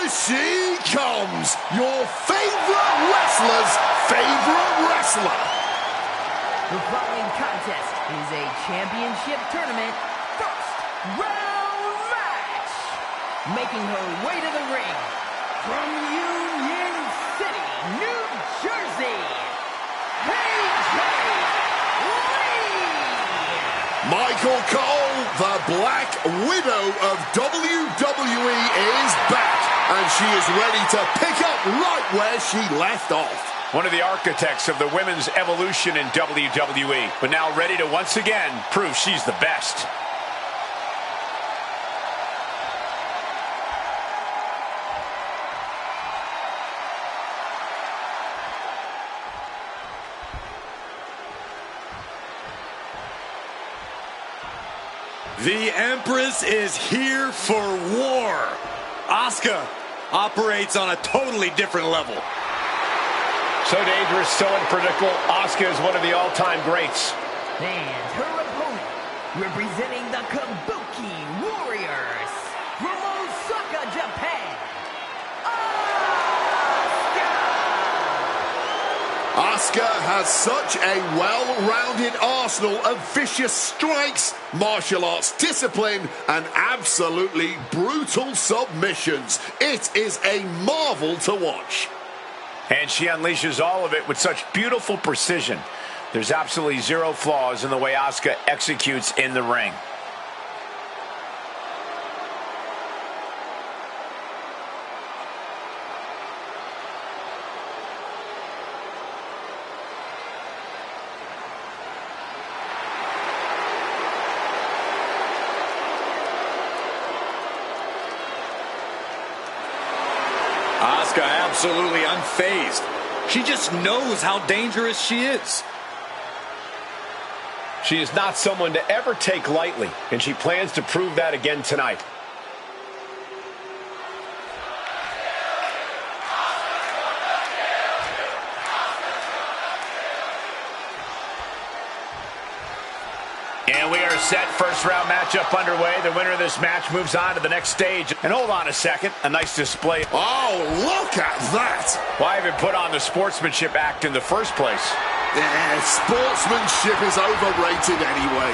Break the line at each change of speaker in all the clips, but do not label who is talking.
she comes, your favorite wrestler's favorite wrestler.
The following contest is a championship tournament first round match. Making her way to the ring from Union City, New Jersey,
Michael Cole, the Black Widow of WWE, is back, and she is ready to pick up right where she left off.
One of the architects of the women's evolution in WWE, but now ready to once again prove she's the best.
The Empress is here for war. Asuka operates on a totally different level.
So dangerous, so unpredictable. Asuka is one of the all-time greats.
And her opponent, representing the Kabuki Warriors from Osaka, Japan,
Asuka has such a well-rounded arsenal of vicious strikes, martial arts discipline, and absolutely brutal submissions. It is a marvel to watch.
And she unleashes all of it with such beautiful precision. There's absolutely zero flaws in the way Asuka executes in the ring.
Asuka absolutely unfazed. She just knows how dangerous she is.
She is not someone to ever take lightly, and she plans to prove that again tonight. And we are set. First round matchup underway. The winner of this match moves on to the next stage. And hold on a second. A nice display.
Oh, look at that!
Why even put on the sportsmanship act in the first place?
Yeah, sportsmanship is overrated anyway.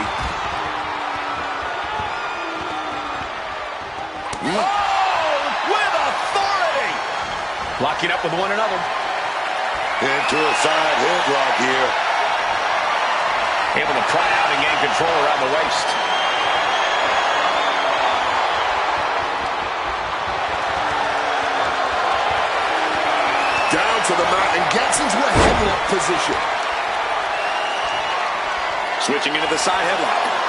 Oh, with authority! Locking up with one another.
Into a side headlock here.
Able to pry out and gain control around the waist.
Down to the mat and gets into a headlock position.
Switching into the side headlock.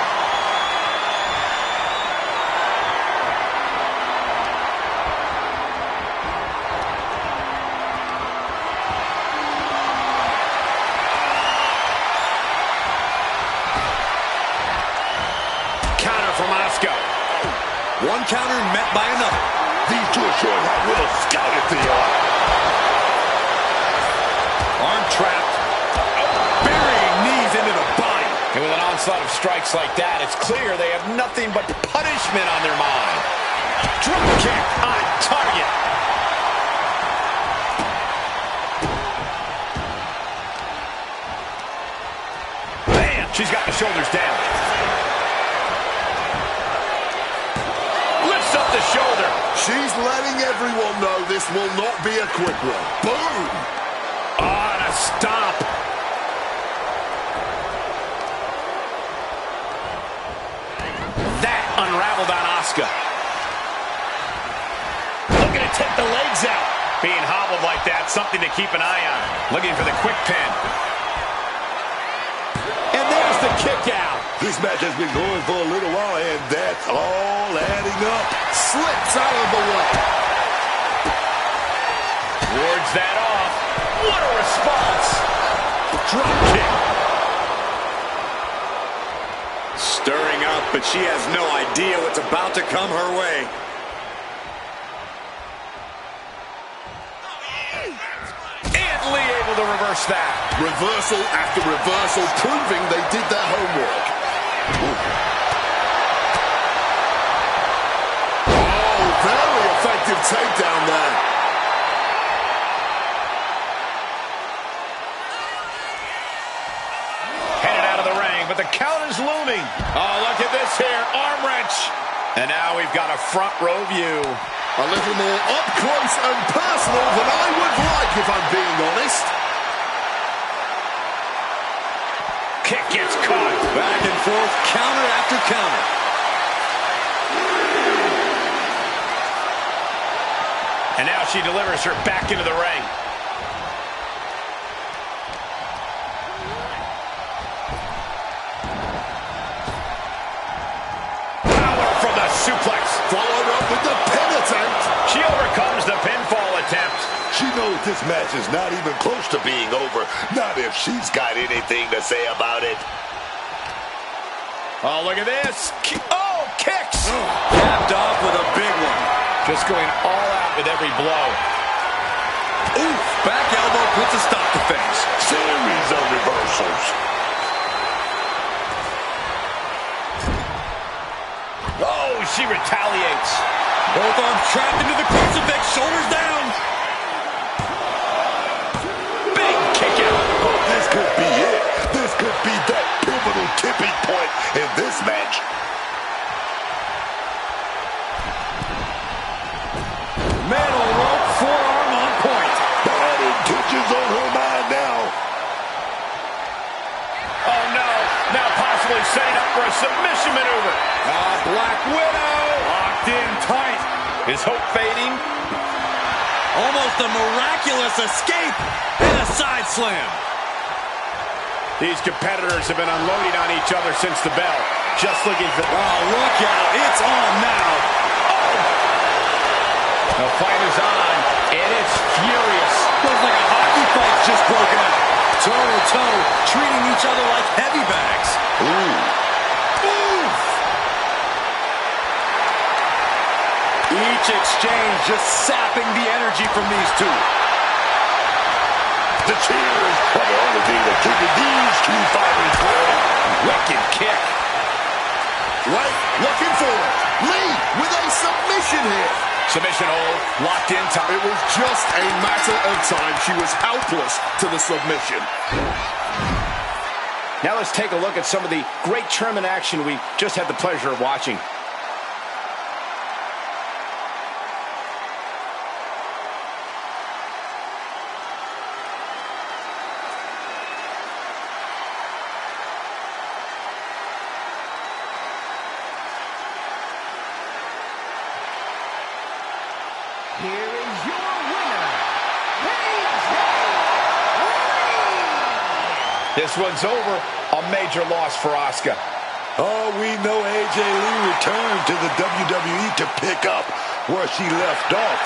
One counter met by another.
These two sure have little scout if they are.
Arm trapped. Burying knees into the body.
And with an onslaught of strikes like that, it's clear they have nothing but punishment on their mind. Drop kick on target. Bam! She's got the shoulders down. Up the shoulder.
She's letting everyone know this will not be a quick one. Boom!
On a stop. That unraveled on Asuka. Looking to take the legs out. Being hobbled like that, something to keep an eye on. Looking for the quick pin. And there's the kick out.
This match has been going for a little while, and that's all adding up.
Slips out of the way.
Wards that off. What a response. Drop kick.
Stirring up, but she has no idea what's about to come her way.
And Lee able to reverse that.
Reversal after reversal, proving they did their homework. Oh, very effective effective takedown there.
Headed out of the ring, but the count is looming. Oh, look at this here. Arm wrench. And now we've got a front row view.
A little more up close and personal than I would like, if I'm being honest.
Kick gets caught.
Back and forth, counter after counter.
And now she delivers her back into the ring. Power from the suplex.
Followed up with the pin attempt.
She overcomes the pinfall attempt.
She knows this match is not even close to being over. Not if she's got anything to say about it.
Oh, look at this. Oh, kicks.
Capped off with a big one.
Just going all out with every blow.
Oof, back elbow puts a stop to things.
Series of reversals.
Oh, she retaliates.
Both arms trapped into the crucifix, shoulders down.
Big kick out.
Oh, this could be it. This could be that pivotal tipping point in this match.
Metal rope, forearm on point.
Bad intentions on her mind now.
Oh, no. Now possibly setting up for a submission maneuver.
Black Widow. Locked in tight.
Is hope fading?
Almost a miraculous escape. And a side slam.
These competitors have been unloading on each other since the bell. Just looking for...
Oh, look out. It's on now.
The fight is on, and it's furious.
Looks like a hockey fight's just broken out. Toe-to-toe, treating each other like heavy bags.
Ooh.
Oof! Each exchange just sapping the energy from these two.
The cheers are the only thing that keeping these two fighters going.
Wicked kick.
Right, looking for it. Lee with a submission here.
Submission hold, locked in time.
It was just a matter of time. She was helpless to the submission.
Now let's take a look at some of the great tournament action we just had the pleasure of watching.
Here is your winner, AJ Lee!
This one's over. A major loss for Asuka.
Oh, we know AJ Lee returned to the WWE to pick up where she left off.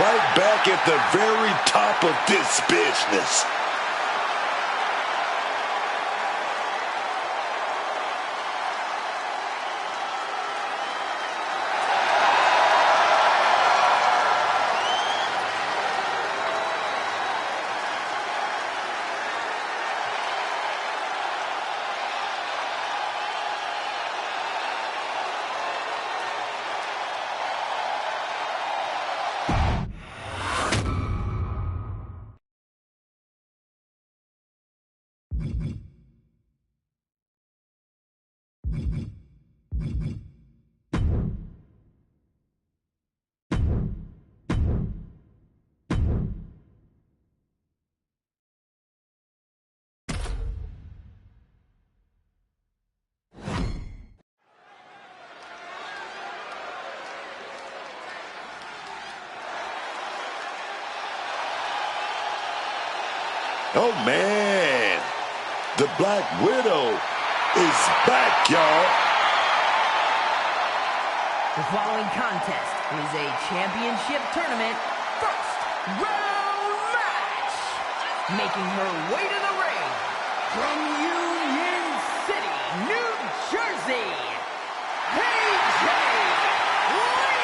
Right back at the very top of this business. Oh, man. The Black Widow is back, y'all.
The following contest is a championship tournament first round match. Making her way to the ring from Union City, New Jersey, AJ Lee!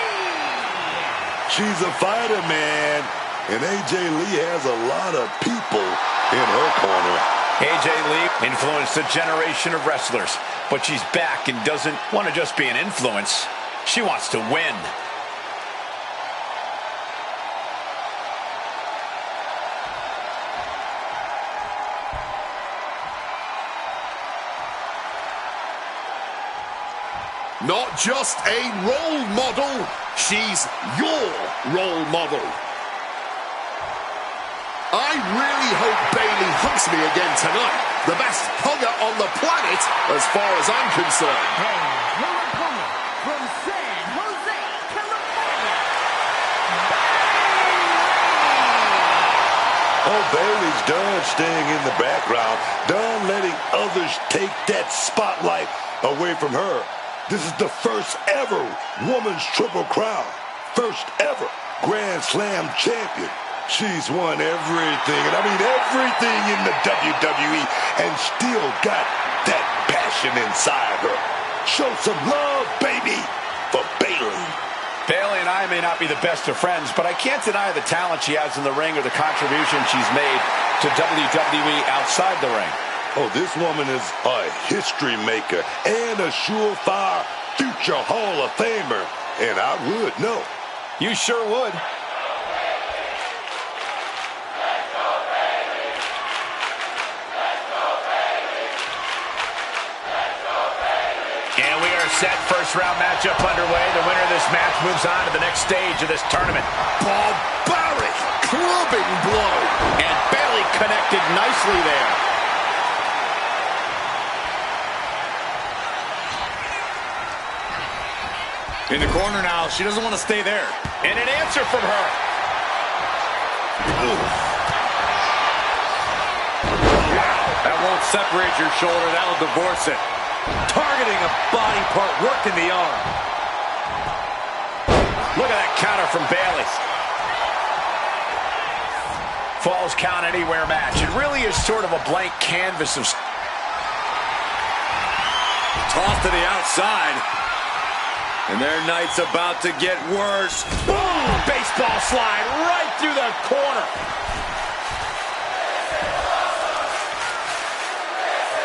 She's a fighter, man. And AJ Lee has a lot of people in her corner.
AJ Lee influenced a generation of wrestlers, but she's back and doesn't want to just be an influence. She wants to win.
Not just a role model, she's your role model. I really hope Bayley hugs me again tonight. The best hugger on the planet, as far as I'm concerned.
And her opponent from San Jose, California, Bayley!
Oh, Bayley's done staying in the background, done letting others take that spotlight away from her. This is the first ever Women's Triple Crown. First ever Grand Slam champion. She's won everything, and I mean everything in the WWE, and still got that passion inside her. Show some love, baby, for Bayley.
Bayley and I may not be the best of friends, but I can't deny the talent she has in the ring or the contribution she's made to WWE outside the ring.
Oh, this woman is a history maker and a surefire future Hall of Famer, and I would know.
You sure would. And we are set. First round matchup underway. The winner of this match moves on to the next stage of this tournament.
Barbaric clubbing blow.
And Bayley connected nicely there.
In the corner now. She doesn't want to stay there.
And an answer from her.
Wow. That won't separate your shoulder. That'll divorce it. Targeting a body part, working the arm.
Look at that counter from Bayley. Falls count anywhere match. It really is sort of a blank canvas of...
Toss to the outside. And their night's about to get worse.
Boom! Baseball slide right through the corner.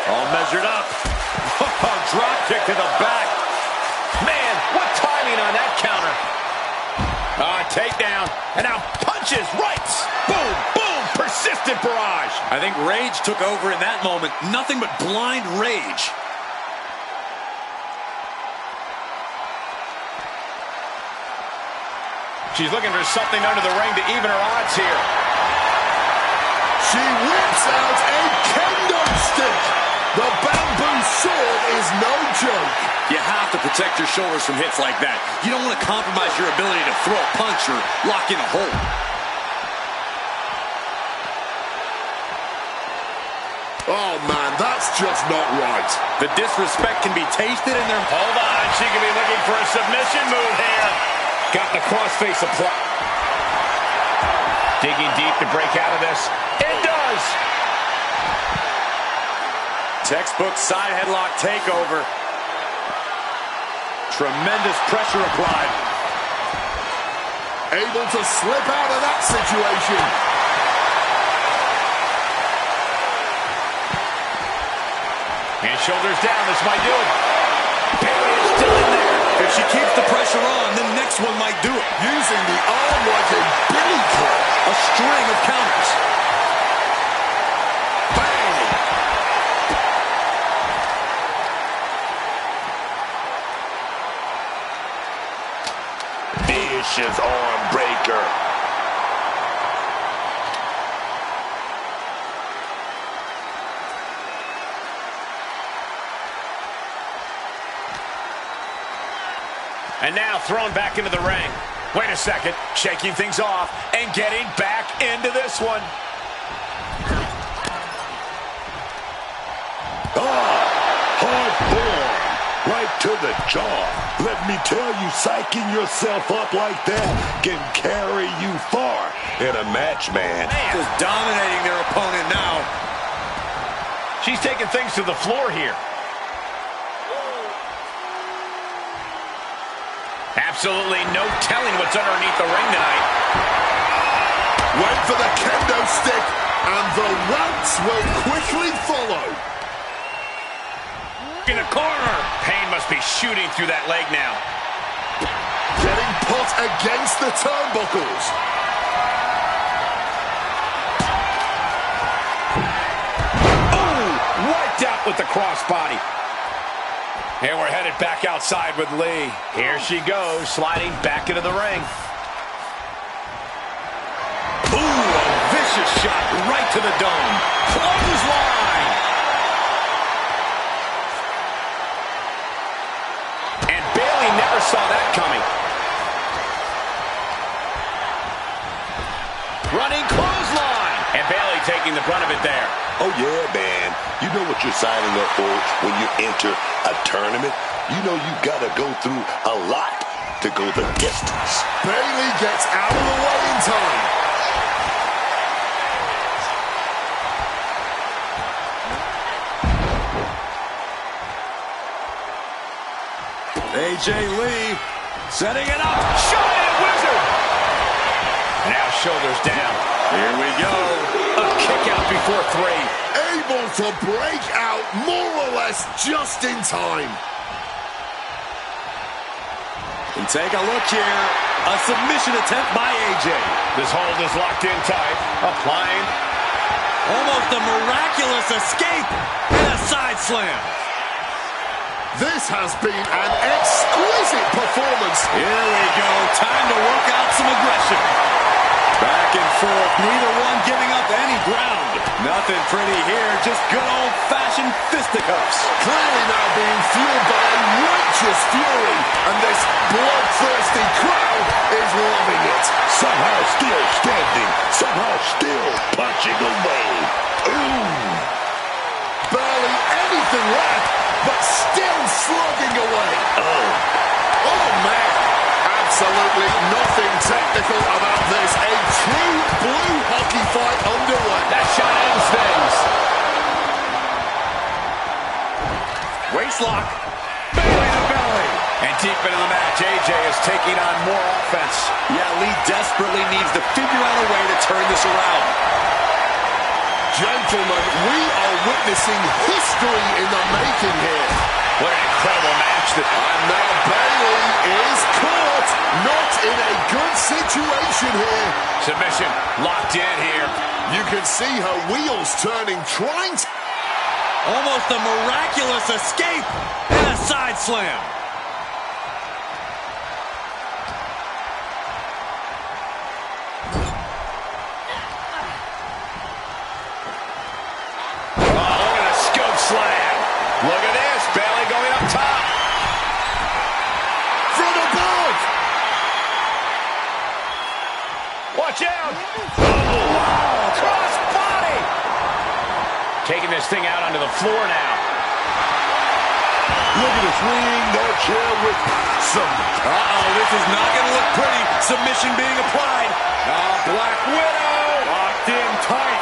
All measured up. Drop kick to the back.
Man, what timing on that counter. Takedown. And now punches, rights. Boom, boom, persistent barrage.
I think rage took over in that moment. Nothing but blind rage.
She's looking for something under the ring to even her odds here.
She whips out a kendo stick. The bamboo sword is no joke.
You have to protect your shoulders from hits like that. You don't want to compromise your ability to throw a punch or lock in a hold.
Oh, man, that's just not right.
The disrespect can be tasted in their...
Hold on, she could be looking for a submission move here. Got the crossface applied. Digging deep to break out of this. It does.
Textbook side headlock takeover. Tremendous pressure applied.
Able to slip out of that situation.
And shoulders down, this might do it. Bayley is still in there.
If she keeps the pressure on, the next one might do it.
Using the arm like a billy club.
A string of counters.
Bang!
Vicious arm breaker.
And now thrown back into the ring. Wait a second, shaking things off and getting back into this one.
Hard form, right to the jaw. Let me tell you, psyching yourself up like that can carry you far in a match, man.
Just dominating their opponent now.
She's taking things to the floor here. Absolutely no telling what's underneath the ring tonight.
Went for the kendo stick, and the rants will quickly follow.
In the corner. Pain must be shooting through that leg now.
Getting put against the turnbuckles.
Ooh, wiped out with the crossbody. And we're headed back outside with Lee. Here she goes, sliding back into the ring.
Ooh, a vicious shot right to the dome. Clothesline.
And Bayley never saw that coming. Running clothesline. And Bayley taking the brunt of it there.
Oh, yeah, man. You know what you're signing up for when you enter a tournament. You know you got to go through a lot to go the distance.
Bayley gets out of the way in time.
AJ Lee setting it up.
Giant wizard. Now shoulders down.
Here we go.
A kick out before 3.
Able to break out more or less just in time.
And take a look here. A submission attempt by AJ.
This hold is locked in tight. Applying.
Almost a miraculous escape. And a side slam.
This has been an exquisite performance.
Here we go. Time to work out some aggression. Back and forth. Neither one giving up any ground. Nothing pretty here. Just good old-fashioned fisticuffs.
Clearly now being fueled by a righteous fury. And this bloodthirsty crowd is loving it.
Somehow still standing. Somehow still punching away. Ooh.
Barely anything left, but still slugging away. Oh, man. Absolutely nothing technical about this. A true blue hockey fight underway.
That shot ends things.
Waistlock. Belly to belly.
And deep into the match, AJ is taking on more offense.
Yeah, Lee desperately needs to figure out a way to turn this around.
Gentlemen, we are witnessing history in the making here.
What an incredible match.
And now Bayley is caught. Not in a good situation here.
Submission locked in here.
You can see her wheels turning, trying to...
Almost a miraculous escape. And a side slam.
Slam. Look at this. Bayley going up top.
From above.
Watch out. Oh, wow. Cross body. Taking this thing out onto the floor now.
Look at this ring, no chair with some...
This is not going to look pretty. Submission being applied. Black Widow. Locked in tight.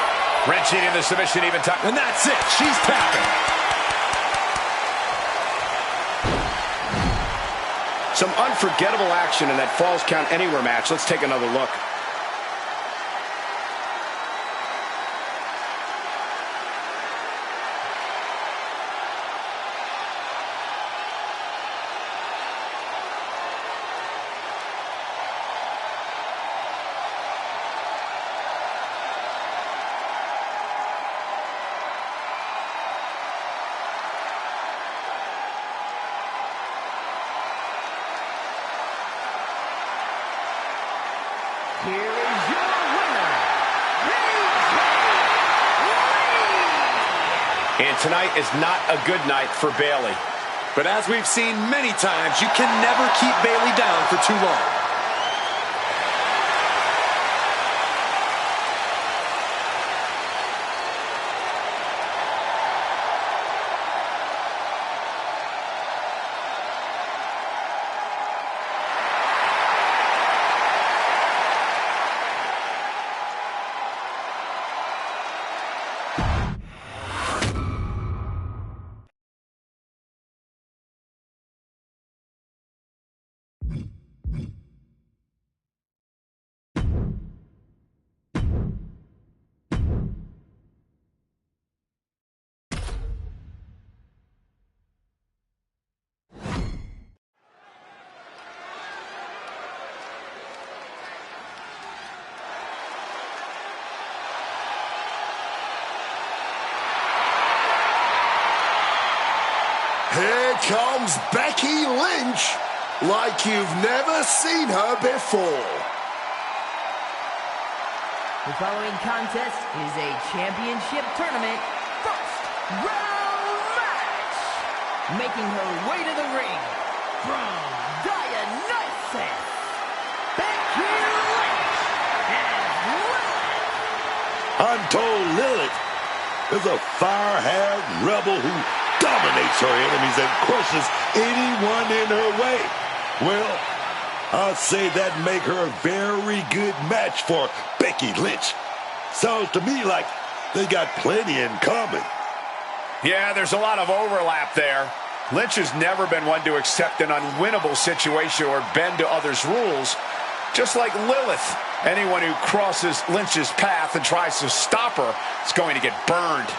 Wrenching in the submission even time.
And that's it. She's tapping.
Some unforgettable action in that Falls Count Anywhere match. Let's take another look.
Here is your winner, AJ Lee.
And tonight is not a good night for Bayley.
But as we've seen many times, you can never keep Bayley down for too long.
Here comes Becky Lynch, like you've never seen her before.
The following contest is a championship tournament first round match. Making her way to the ring from Dionysus, Becky Lynch and Lilith.
I'm told Lilith is a fire-haired rebel who dominates her enemies and crushes anyone in her way. Well, I'll say that make her a very good match for Becky Lynch. Sounds to me like they got plenty in common.
Yeah, there's a lot of overlap there. Lynch has never been one to accept an unwinnable situation or bend to others' rules. Just like Lilith, anyone who crosses Lynch's path and tries to stop her is going to get burned.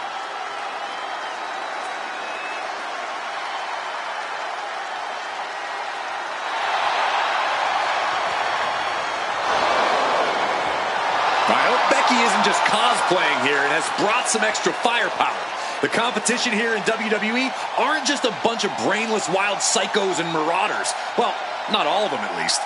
I hope Becky isn't just cosplaying here and has brought some extra firepower. The competition here in WWE aren't just a bunch of brainless wild psychos and marauders. Well, not all of them at least.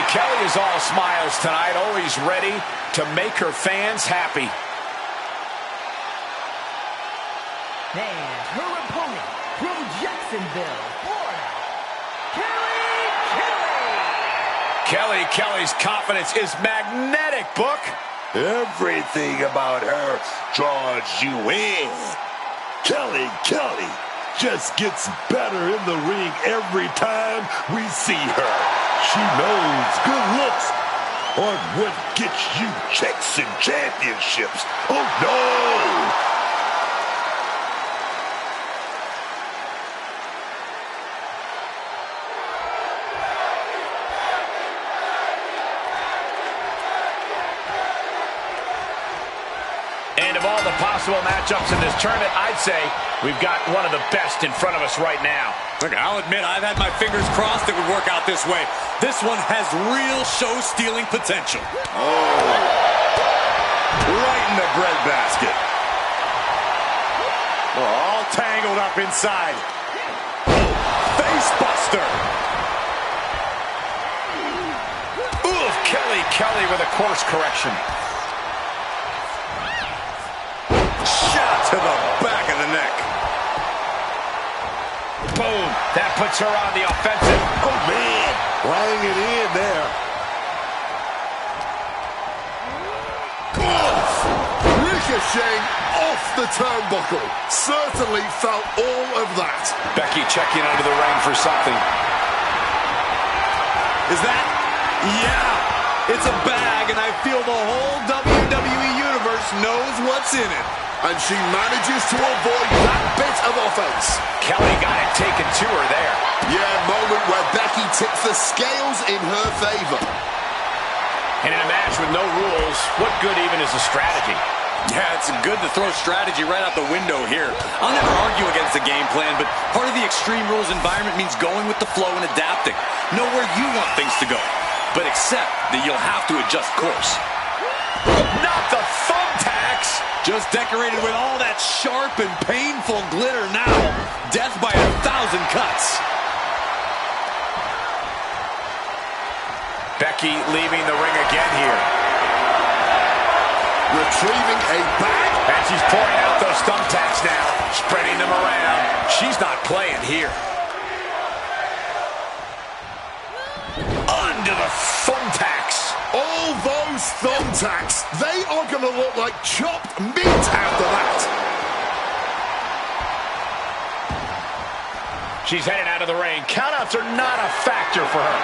Kelly is all smiles tonight, always ready to make her fans happy.
And her opponent from Jacksonville, Florida,
Kelly's confidence is magnetic, Book.
Everything about her draws you in. Kelly just gets better in the ring every time we see her. She knows good looks are what gets you checks and championships. Oh, no!
And of all the possible matchups in this tournament, I'd say we've got one of the best in front of us right now.
Look, I'll admit I've had my fingers crossed it would work out this way. This one has real show-stealing potential. Oh, right in the breadbasket. We're all tangled up inside. Face buster.
Ooh, Kelly with a course correction.
Shot to the back of the neck.
Boom. That puts her on the offensive.
Oh, man. Laying it in there.
Ricocheting off the turnbuckle. Certainly felt all of that.
Becky checking under the ring for something.
Is that? Yeah. It's a bag, and I feel the whole WWE Universe knows what's in it.
And she manages to avoid that bit of offense.
Kelly got it taken to her there.
Yeah, moment where Becky tipped the scales in her favor.
And in a match with no rules, what good even is a strategy?
Yeah, it's good to throw strategy right out the window here. I'll never argue against the game plan, but part of the Extreme Rules environment means going with the flow and adapting. Know where you want things to go, but accept that you'll have to adjust course.
Not the thumbtacks!
Just decorated with all that sharp and painful glitter now. Death by 1,000 cuts.
Becky leaving the ring again here.
Retrieving a bag.
And she's pouring out those thumbtacks now. Spreading them around. She's not playing here. Under the thumbtacks.
All those thumbtacks, they are going to look like chopped meat after that.
She's heading out of the ring. Countouts are not a factor for her.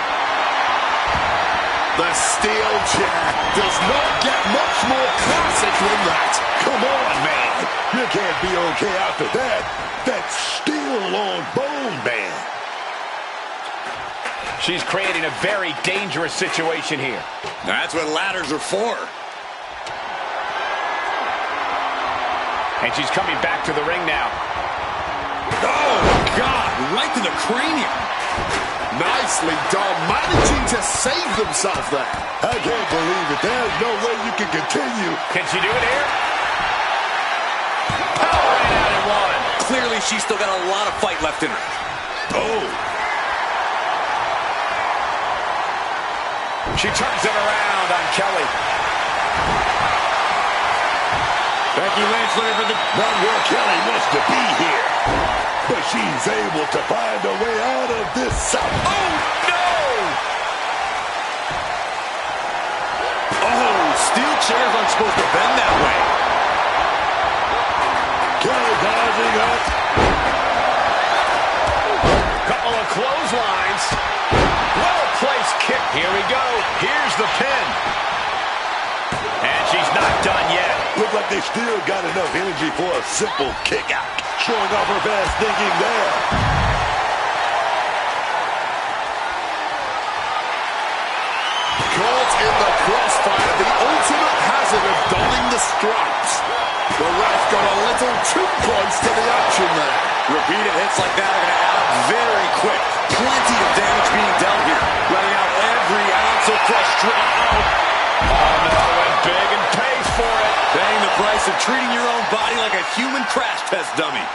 The steel chair does not get much more classic than that.
Come on, man. You can't be okay after that. That's steel on bone, man.
She's creating a very dangerous situation here.
That's what ladders are for.
And she's coming back to the ring now.
Oh, God, right to the cranium.
Nicely done, managing to save themselves there.
I can't believe it. There's no way you can continue.
Can she do it here? Power right out in one.
Clearly, she's still got a lot of fight left in her.
Oh.
She turns it around on Kelly.
Becky Lynch looking for the...
Not where Kelly wants to be here. But she's able to find a way out of this suck.
Oh, no!
Oh, steel chairs aren't supposed to bend that way.
Kelly dodging up.
Couple of clotheslines. Well-placed kick. Here we go. Here's the pin. And she's not done yet.
Look like they still got enough energy for a simple kick out. Showing off her fast thinking there.
Caught in the crossfire, the ultimate hazard of donning the stripes. The ref got a little too close to the action there.
Repeated hits like that are going to add up very quick. Plenty of damage being dealt here. Letting out every ounce of frustration.
Oh, no, went big and pays for it.
Paying the price of treating your own body like a human crash test dummy.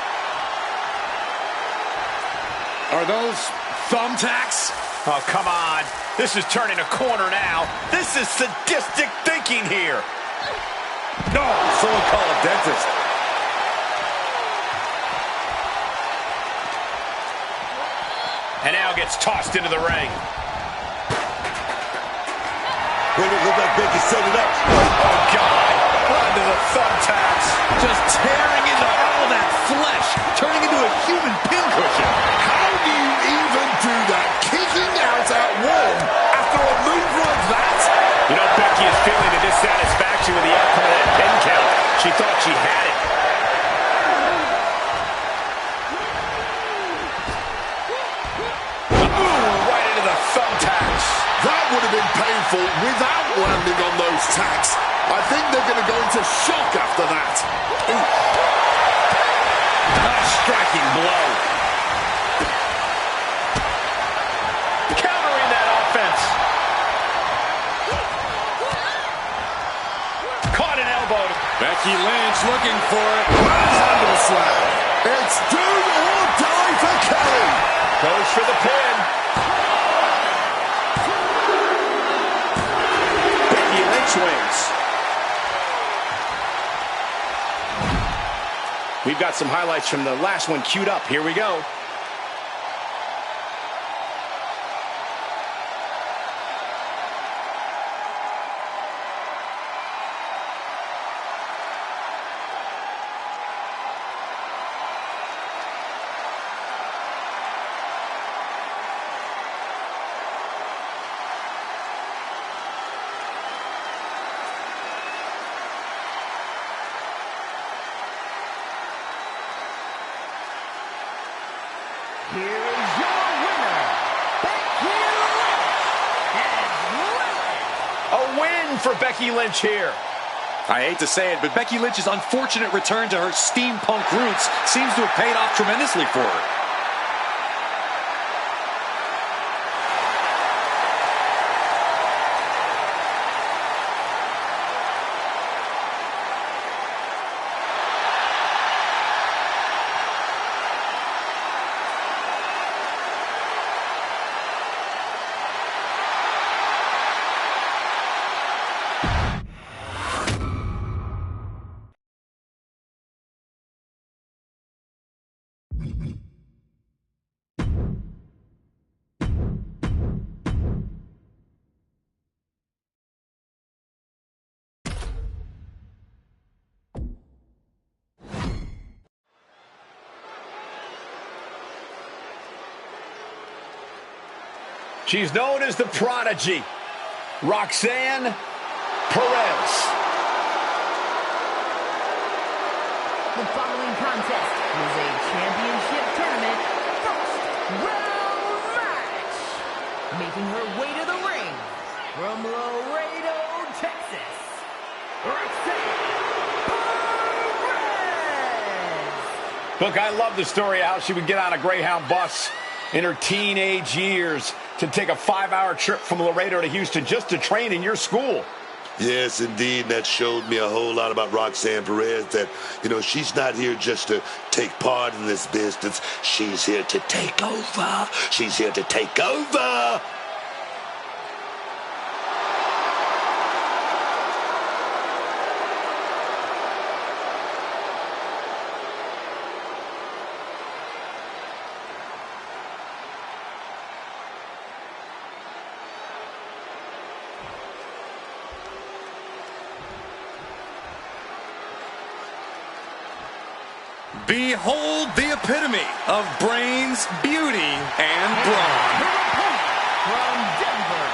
Are those thumbtacks?
Oh, come on. This is turning a corner now. This is sadistic thinking here.
No, someone call a dentist.
And now gets tossed into the ring.
Well, it looked like Becky set it up.
Oh, God. Onto the thumbtacks.
Just tearing into all that flesh. Turning into a human pincushion.
How do you even do that? Kicking out at one after a move like that?
You know, Becky is feeling the dissatisfaction with the outcome of that pin count. She thought she had it. Ooh, right into the thumbtacks.
That would have been painful without landing on those tacks. I think they're going to go into shock after that.
A striking blow. Countering that offense. Caught an elbow.
Becky Lynch looking for it.
Handle slam. It's do or die for Kelly.
Goes for the pin.
Becky Lynch wins.
We've got some highlights from the last one queued up. Here we go.
Here is your winner, Becky Lynch.
A win for Becky Lynch here.
I hate to say it, but Becky Lynch's unfortunate return to her steampunk roots seems to have paid off tremendously for her.
She's known as the Prodigy, Roxanne Perez.
The following contest is a championship tournament first round match. Making her way to the ring from Laredo, Texas, Roxanne Perez.
Look, I love the story of how she would get on a Greyhound bus in her teenage years to take a 5-hour trip from Laredo to Houston just to train in your school.
Yes, indeed. That showed me a whole lot about Roxanne Perez, that, you know, she's not here just to take part in this business. She's here to take over. She's here to take over.
Behold the epitome of brains, beauty, and brawn.
From Denver,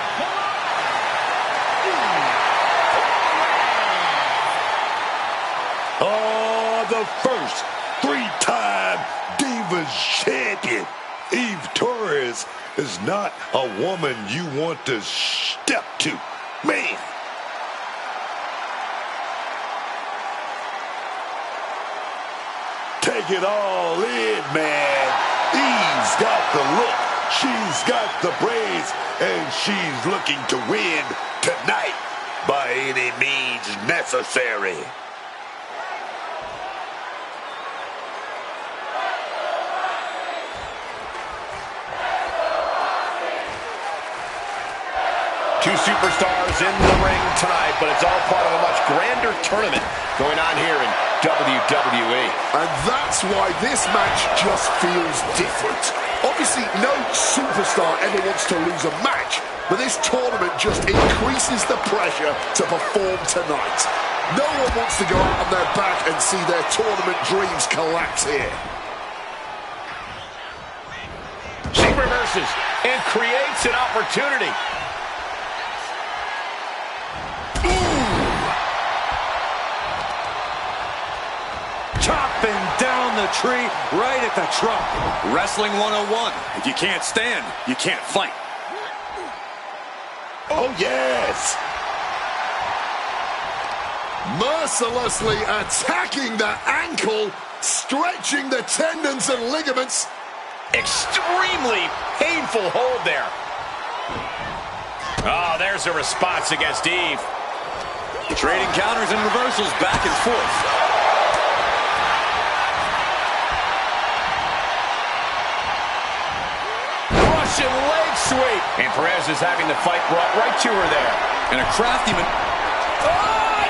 Oh, the first 3-time Divas champion. Eve Torres is not a woman you want to step to. Man. Take it all in, man. Eve's got the look, she's got the brains, and she's looking to win tonight by any means necessary.
Two superstars in the ring tonight, but it's all part of a much grander tournament going on here in WWE.
And that's why this match just feels different. Obviously, no superstar ever wants to lose a match, but this tournament just increases the pressure to perform tonight. No one wants to go out on their back and see their tournament dreams collapse here.
She reverses and creates an opportunity.
Chopping down the tree right at the trunk. Wrestling 101. If you can't stand, you can't fight.
Oh, yes.
Mercilessly attacking the ankle, stretching the tendons and ligaments.
Extremely painful hold there. Oh, there's a response against Eve.
Trading counters and reversals back and forth.
Russian leg sweep. And Perez is having the fight brought right to her there.
And a crafty man.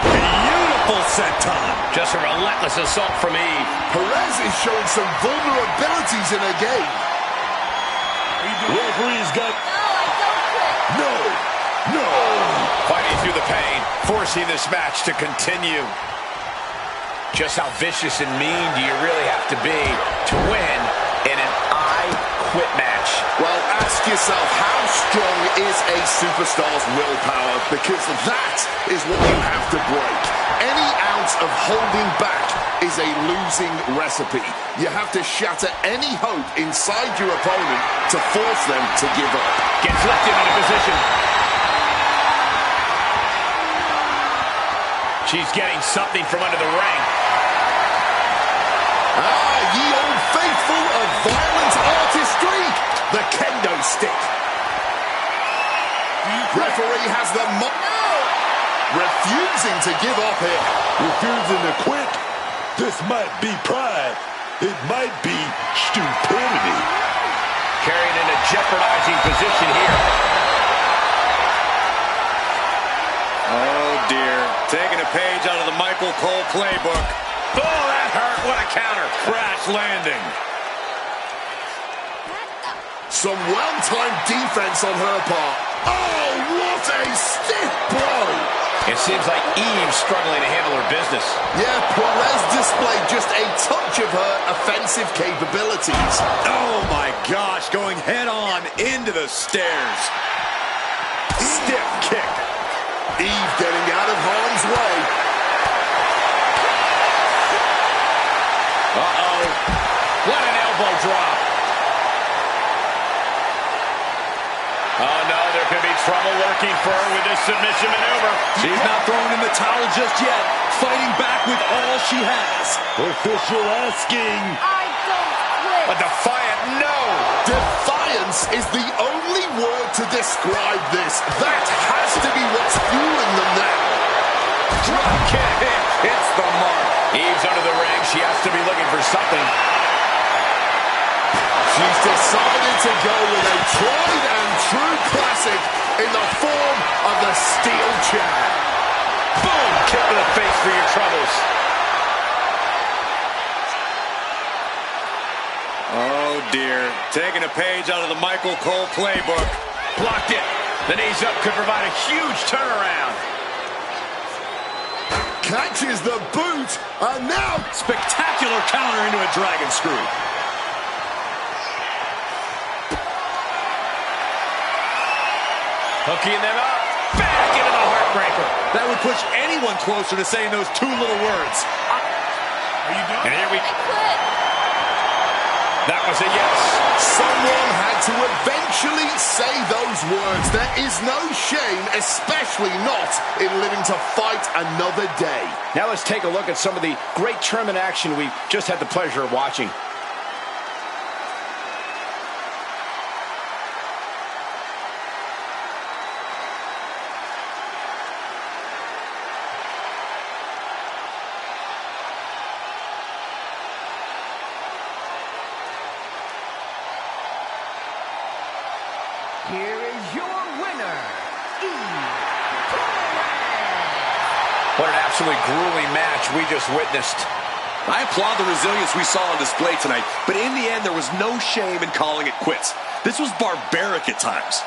Beautiful senton.
Just a relentless assault from Eve.
Perez is showing some vulnerabilities in her game.
Referee's got... No.
Fighting through the pain, forcing this match to continue. Just how vicious and mean do you really have to be to win in an I Quit match?
Well, ask yourself, how strong is a superstar's willpower? Because that is what you have to break. Any ounce of holding back is a losing recipe. You have to shatter any hope inside your opponent to force them to give up.
Gets lifted into position. She's getting something from under the ring.
Ye old faithful of violent artistry, the kendo stick. Referee has the refusing to give up here.
Refusing to quit. This might be pride. It might be stupidity.
Carried in a jeopardizing position here.
Oh, dear. Taking a page out of the Michael Cole playbook.
Oh, that hurt. What a counter.
Crash landing.
Some well-timed defense on her part. Oh, what a stiff blow.
It seems like Eve's struggling to handle her business.
Yeah, Perez displayed just a touch of her offensive capabilities.
Oh, my gosh. Going head-on into the stairs.
Stiff kick. Eve getting out of harm's way.
Uh-oh. What an elbow drop. Oh, no, there could be trouble lurking for her with this submission maneuver.
She's not throwing in the towel just yet. Fighting back with all she has.
Official asking.
I
A defiant no.
Defiance is the only word to describe this. That has to be what's fueling them now.
Drop kick. Hits the mark. Eve's under the ring. She has to be looking for something.
She's decided to go with a tried and true classic in the form of the steel chair.
Boom! Kick to the face for your troubles.
Oh, dear. Taking a page out of the Michael Cole playbook.
Blocked it. The knees up could provide a huge turnaround.
Catches the boot, and now
Spectacular counter into a dragon screw.
Hooking them up. Back into the heartbreaker.
That would push anyone closer to saying those two little words.
Are you done? And here we go. That was a yes.
someone had to eventually say those words. There is no shame, especially not in living to fight another day.
Now let's take a look at some of the great tournament action we've just had the pleasure of watching.
Here is your winner, TOURNOI.
What an absolutely grueling match we just witnessed.
I applaud the resilience we saw on display tonight, but in the end, there was no shame in calling it quits. This was barbaric at times.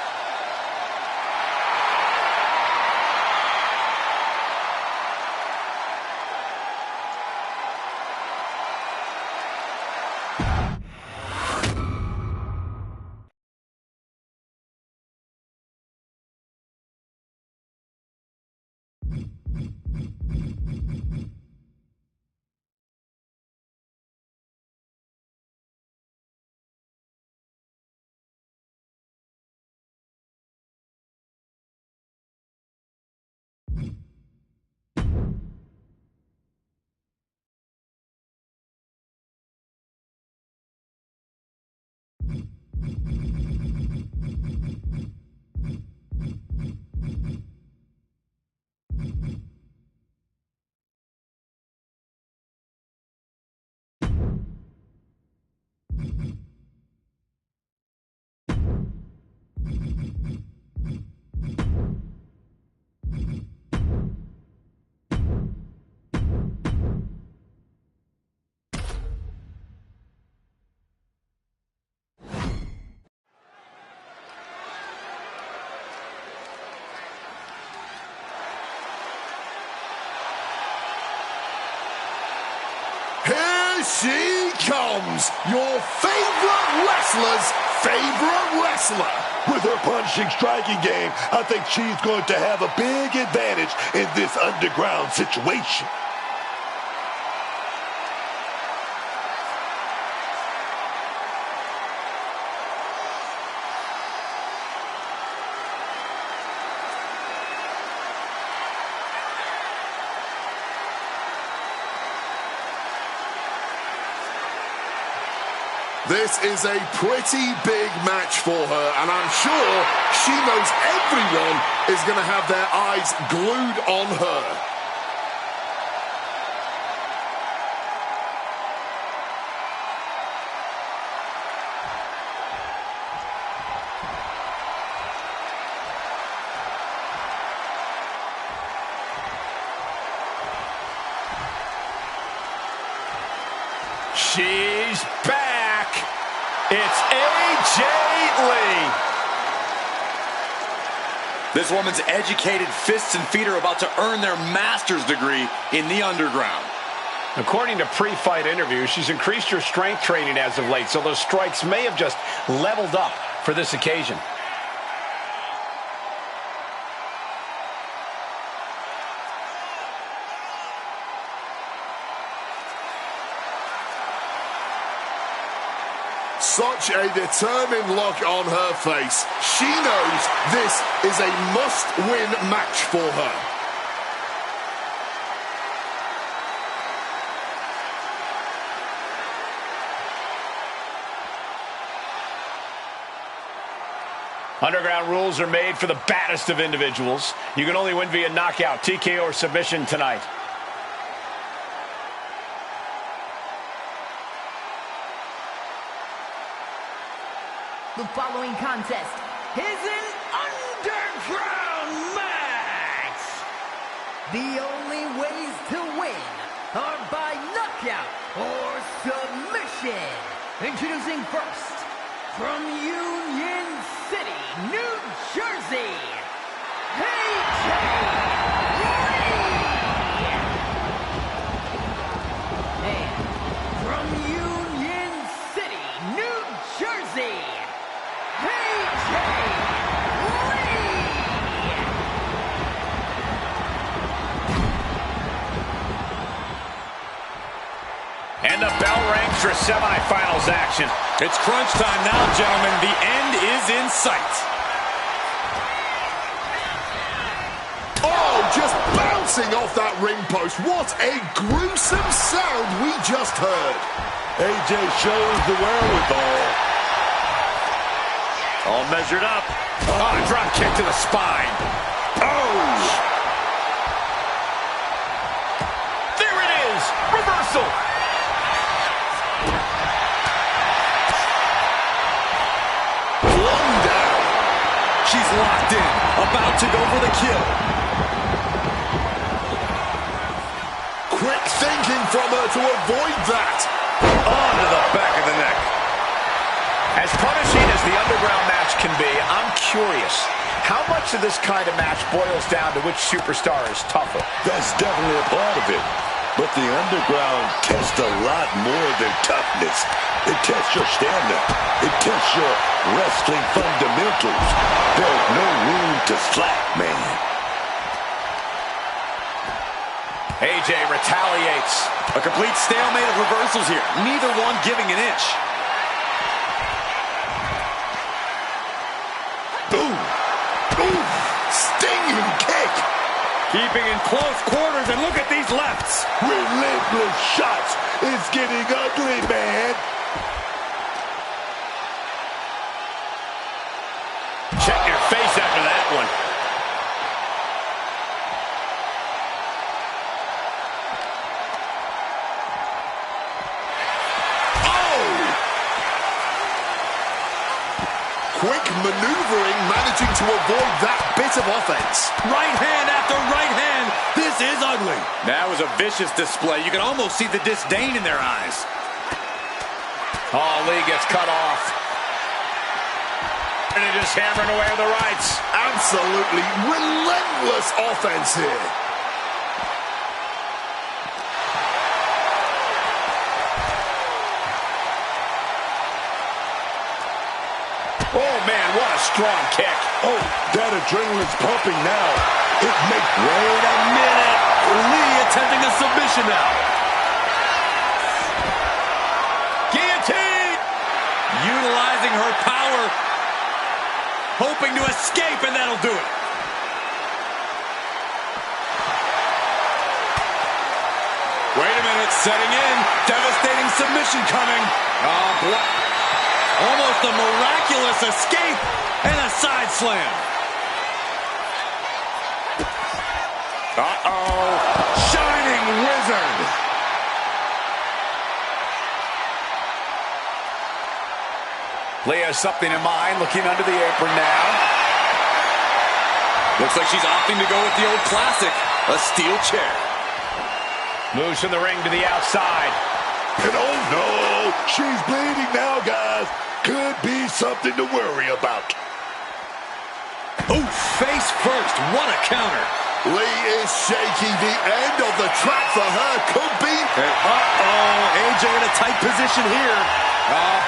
Here she comes, your favorite wrestler's favorite wrestler.
With her punching, striking game, I think she's going to have a big advantage in this underground situation.
This is a pretty big match for her, and I'm sure she knows everyone is going to have their eyes glued on her.
She's back. It's AJ Lee.
This woman's educated fists and feet are about to earn their master's degree in the underground.
According to pre-fight interviews, she's increased her strength training as of late, so those strikes may have just leveled up for this occasion.
Such a determined look on her face. She knows this is a must-win match for her.
Underground rules are made for the baddest of individuals. You can only win via knockout, TKO, or submission tonight.
The following contest is an underground match. The only ways to win are by knockout or submission. Introducing first, from Union City, New Jersey, AJ and from Union City, New Jersey, AJ
And the bell rings for semifinals action.
It's crunch time now, gentlemen. The end is in sight.
Oh, just bouncing off that ring post. What a gruesome sound we just heard.
AJ shows the wherewithal.
All measured up. Oh, drop kick to the spine. Oh! There it is! Reversal!
One down.
She's locked in, about to go for the kill.
Quick thinking from her to avoid that.
Onto the back of the neck. As punishing as the underground match can be, I'm curious, how much of this kind of match boils down to which superstar is tougher?
That's definitely a part of it. But the underground tests a lot more than toughness. It tests your stamina. It tests your wrestling fundamentals. There's no room to slack, man.
AJ retaliates.
A complete stalemate of reversals here. Neither one giving an inch.
Ooh. Ooh. Stinging kick.
Keeping in close quarters, and look at these lefts.
Relentless shots. It's getting ugly, man.
Check your face after that one.
Quick maneuvering, managing to avoid that bit of offense.
Right hand after right hand. This is ugly. That was a vicious display. You can almost see the disdain in their eyes.
Oh, Lee gets cut off. And just hammering away with the rights.
Absolutely relentless offense here.
Oh, man, what a strong kick.
Oh, that adrenaline's pumping now. It makes... Wait a minute.
Lee attempting a submission now.
Guillotine!
Utilizing her power. Hoping to escape, and that'll do it. Wait a minute, setting in. Devastating submission coming. Almost a miraculous escape and a side slam. Uh-oh. Shining Wizard.
Lee has something in mind, looking under the apron now.
Looks like she's opting to go with the old classic, a steel chair.
Moves from the ring to the outside.
And oh no, she's bleeding now, guys. Could be something to worry about.
Oh, face first. What a counter.
Lee is shaky. The end of the track for her could be.
Uh-oh, AJ in a tight position here.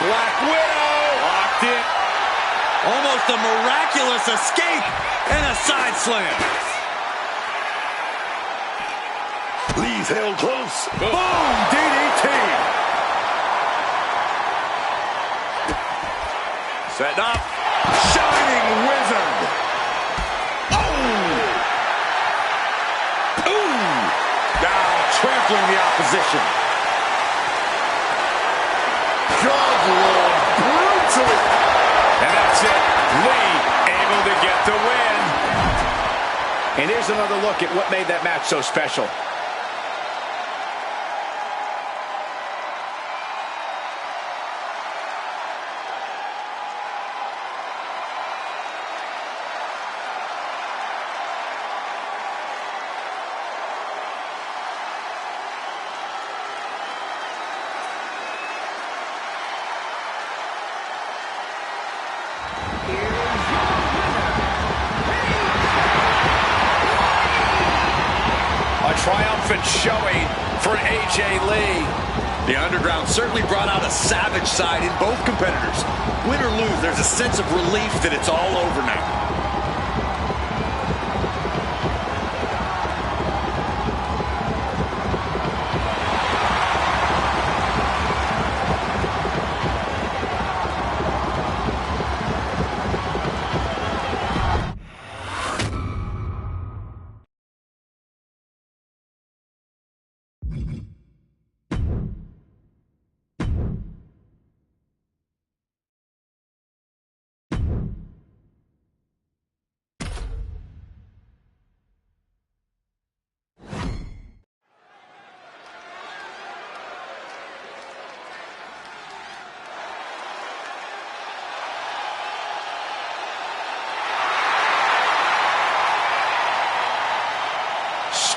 Black Widow.
Locked in. Almost a miraculous escape and a side slam.
Lee's held close.
Boom, DDT. Setting up. Shining Wizard. Oh! Ooh! Now trampling the opposition.
God, Lord, brutally.
And that's it. Lee the win. And here's another look at what made that match so special. Triumphant showing for AJ Lee.
The Underground certainly brought out a savage side in both competitors. Win or lose, there's a sense of relief that it's all over now.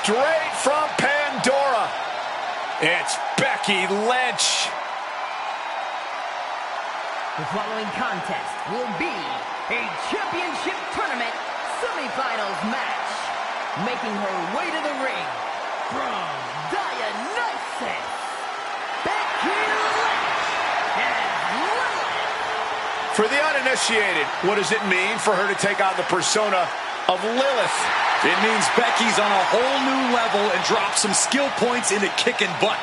Straight from Pandora, it's Becky Lynch.
The following contest will be a championship tournament semifinals match. Making her way to the ring from Dionysus, Becky Lynch and Lilith.
For the uninitiated, what does it mean for her to take on the persona of Lilith?
It means Becky's on a whole new level and dropped some skill points into kicking butt.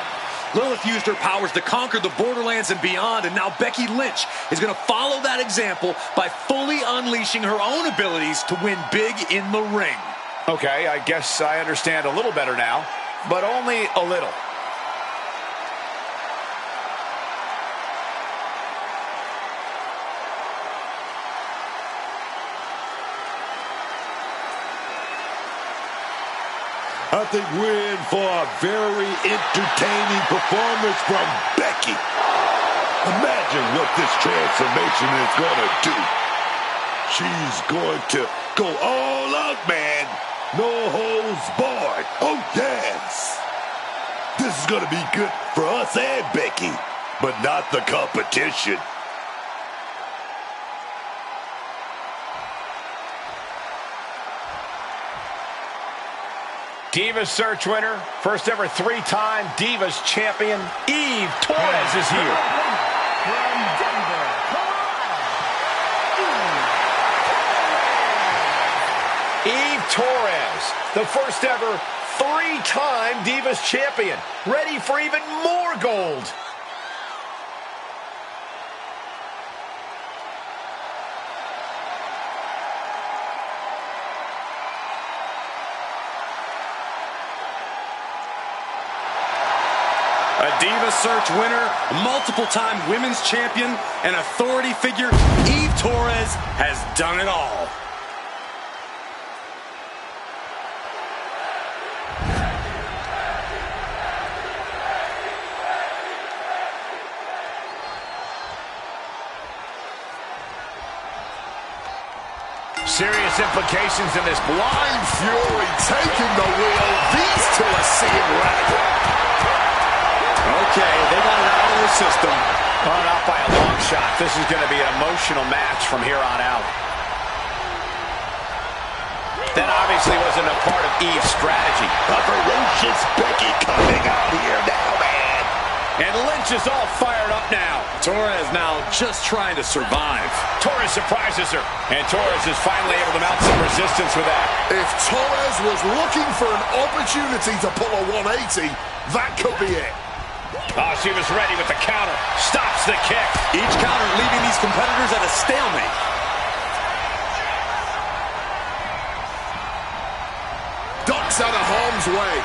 Lilith used her powers to conquer the Borderlands and beyond, and now Becky Lynch is going to follow that example by fully unleashing her own abilities to win big in the ring.
Okay, I guess I understand a little better now, but only a little.
I think we're in for a very entertaining performance from Becky. Imagine what this transformation is going to do. She's going to go all out, man. No holds barred. Oh, yes. This is going to be good for us and Becky, but not the competition.
Divas Search winner, first ever three-time Divas champion, Eve Torres is here.
From Denver, Colorado,
Eve Torres, the first ever three-time Divas champion, ready for even more gold.
A Divas Search winner, multiple-time women's champion, and authority figure, Eve Torres has done it all.
Serious implications in this
Blind Fury taking the wheel. These two are seeing red.
Okay, they got it out of their system.
Oh, not by a long shot. This is going to be an emotional match from here on out. That obviously wasn't a part of Eve's strategy.
A ferocious Becky coming out here now, man.
And Lynch is all fired up now.
Torres now just trying to survive.
Torres surprises her. And Torres is finally able to mount some resistance with that.
If Torres was looking for an opportunity to pull a 180, that could be it.
Oh, she was ready with the counter. Stops the kick.
Each counter leaving these competitors at a stalemate.
Ducks out of harm's way.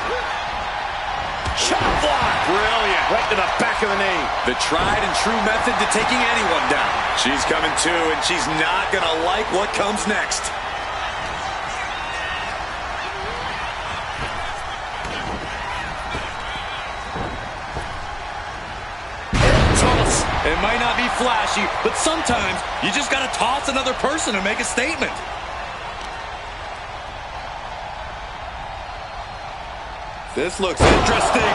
Chop block. Brilliant. Right to the back of the knee.
The tried and true method to taking anyone down. She's coming to, and she's not going to like what comes next. It might not be flashy, but sometimes you just got to toss another person to make a statement. This looks interesting.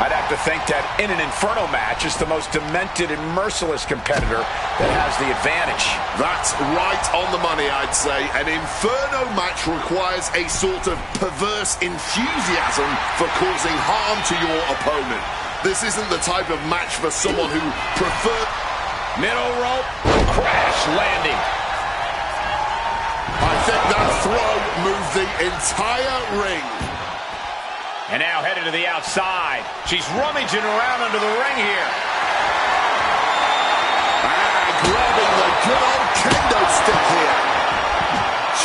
I'd have to think that in an Inferno match, it's the most demented and merciless competitor that has the advantage.
That's right on the money, I'd say. An Inferno match requires a sort of perverse enthusiasm for causing harm to your opponent. This isn't the type of match for someone who prefers...
Middle rope, crash landing.
I think that throw moved the entire ring.
And now headed to the outside. She's rummaging around under the ring here.
And grabbing the good old kendo stick here.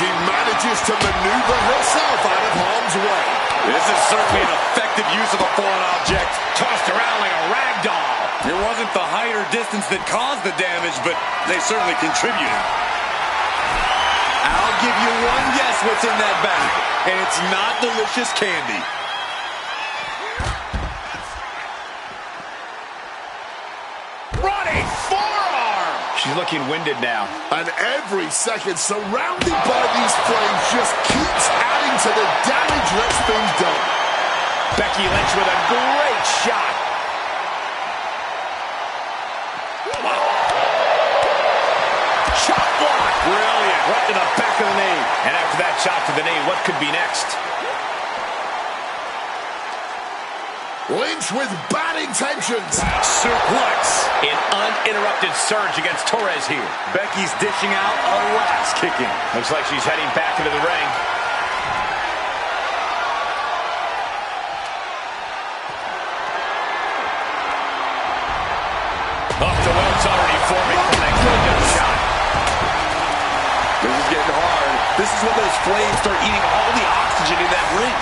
She manages to maneuver herself out of harm's way.
This is certainly an effective use of a foreign object.
Tossed around like a rag doll.
It wasn't the height or distance that caused the damage, but they certainly contributed. I'll give you one guess what's in that bag, and it's not delicious candy.
Running forearm! She's looking winded now.
And every second surrounded by these flames just keeps adding to the damage that's been done.
Becky Lynch with a great shot. Chop block. Brilliant. Right to the back of the knee. And after that chop to the knee, what could be next?
Lynch with bad intentions.
Suplex. An uninterrupted surge against Torres here.
Becky's dishing out a last kicking.
Looks like she's heading back into the ring. Off the well, it's already forming from that kendo shot.
This is getting hard. This is when those flames start eating all the oxygen in that ring.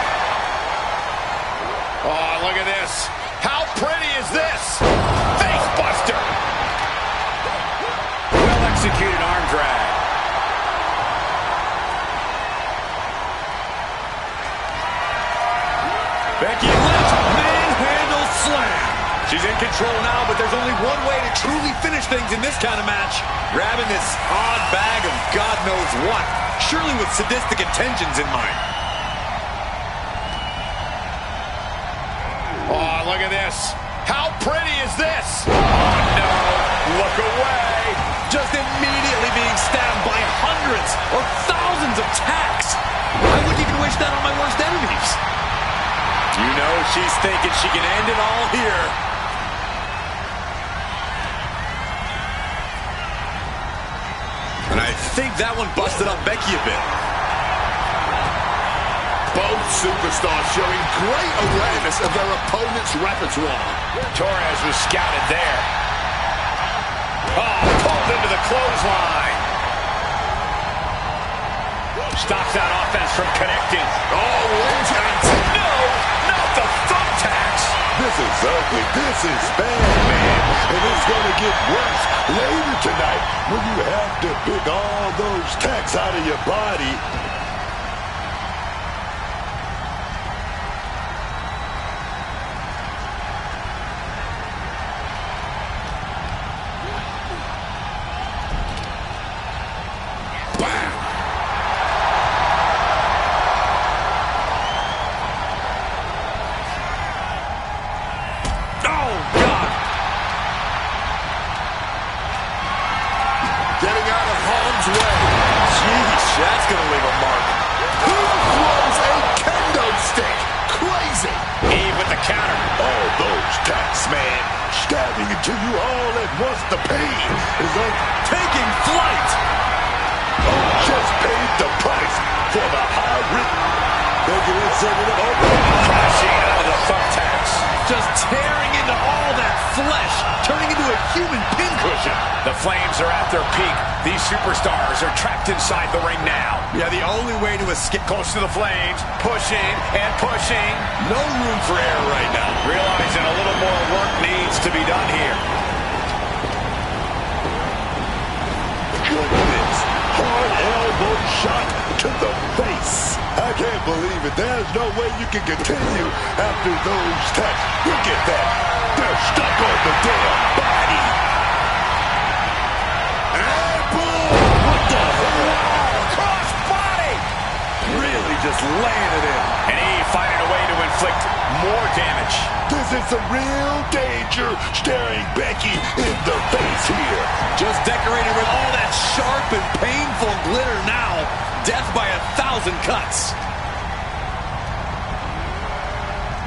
Oh, look at this. How pretty is this? Face buster. Well-executed arm drag.
Becky Lynch, manhandle slam. She's in control now, but there's only one way to truly finish things in this kind of match. Grabbing this odd bag of God knows what, surely with sadistic intentions in mind.
Oh, look at this. How pretty is this? Oh, no. Look away.
Just immediately being stabbed by hundreds or thousands of tacks. I wouldn't even wish that on my worst enemies. You know she's thinking she can end it all here. And I think that one busted up Becky a bit.
Both superstars showing great awareness of their opponent's repertoire.
Torres was scouted there. Oh, pulled into the clothesline. Stops that offense from connecting.
Oh, Lynch and...
No, not the thumbtacks.
This is ugly. This is bad, man. And it's going to get worse later tonight when you have to pick all those tacks out of your body.
Getting out of harm's way.
Jeez, that's going to leave a mark.
Who throws a kendo stick? Crazy.
Eve with the counter.
All those tacks, man, stabbing into you all at once. The pain is
Taking flight.
just paid the price for the high rhythm. Becky Lynch setting it up.
Crashing out of the thumbtacks.
Just tearing into all that flesh, turning into a human pincushion.
The flames are at their peak. These superstars are trapped inside the ring now.
Yeah, the only way to escape.
Close to the flames, pushing and pushing.
No room for error right now.
Realizing a little more work needs to be done here.
Goodness. Hard elbow shot to the face. I can't believe it. There's no way you can continue after those tacks. Look at that. They're stuck on the damn body. And boom! What the hell?
Cross body!
Really just laying it in.
And he finding a way to inflict more damage.
This is some real danger staring Becky in the face here.
Just decorated with all that sharp and painful glitter now. Death by 1,000 cuts.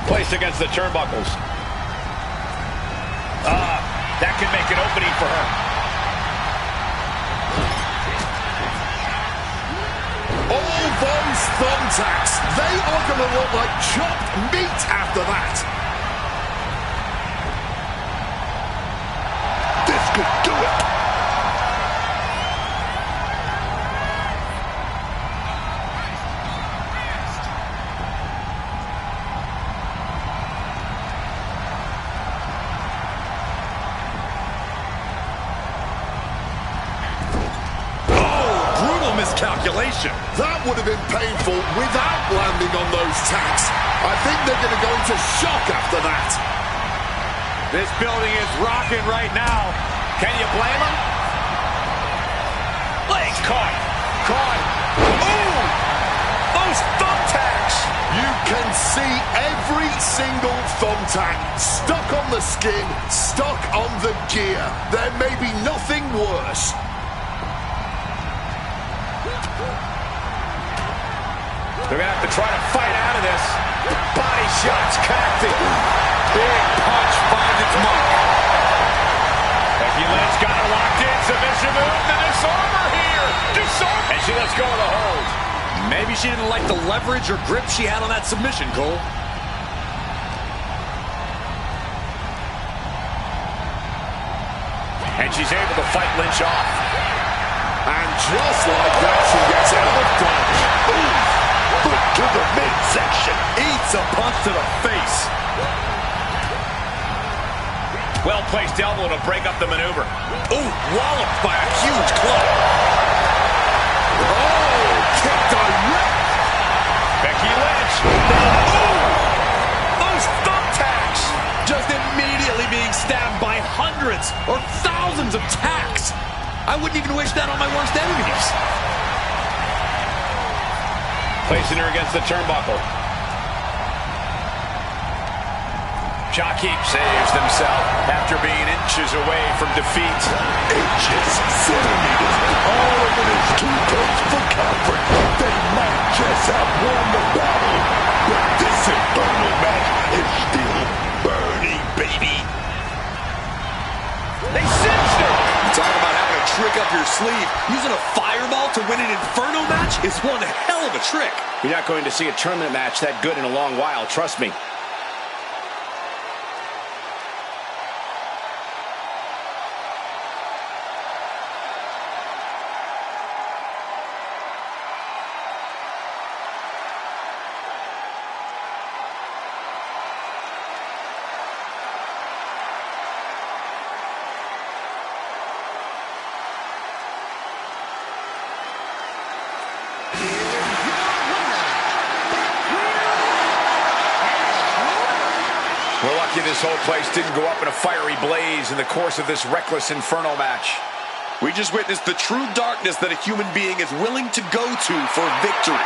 Placed against the turnbuckles. That could make an opening for her.
All those thumbtacks, they are going to look like chopped meat after that.
This could do it.
Miscalculation.
That would have been painful without landing on those tacks. I think they're going to go into shock after that.
This building is rocking right now. Can you blame them? Leg caught. Caught. Ooh! Those thumbtacks!
You can see every single thumbtack stuck on the skin, stuck on the gear. There may be nothing worse.
They're going to have to try to fight out of this. Body shots connecting. Big punch finds its mark. Becky Lynch got her locked in. Submission move. The disarmer here. Disarm. And she lets go of the hold.
Maybe she didn't like the leverage or grip she had on that submission, Cole.
And she's able to fight Lynch off.
And just like that, she gets out of dodge.
Ooh, foot to the midsection.
Eats a punch to the face.
Well-placed elbow to break up the maneuver.
Ooh, walloped by a huge club.
Oh, kick direct.
Becky Lynch. Ooh,
those thumbtacks. Just immediately being stabbed by hundreds or thousands of tacks. I wouldn't even wish that on my worst enemies.
Placing her against the turnbuckle. Jockey saves himself after being inches away from defeat.
Inches, centimeters, all over his 2 toes for comfort. They might just have won the battle, but this infernal match is still burning, baby.
They cinched her.
Talk about having a trick up your sleeve. Using a fireball to win an Inferno match is one hell of a trick.
You're not going to see a tournament match that good in a long while, trust me. We're lucky this whole place didn't go up in a fiery blaze in the course of this reckless Inferno match.
We just witnessed the true darkness that a human being is willing to go to for victory.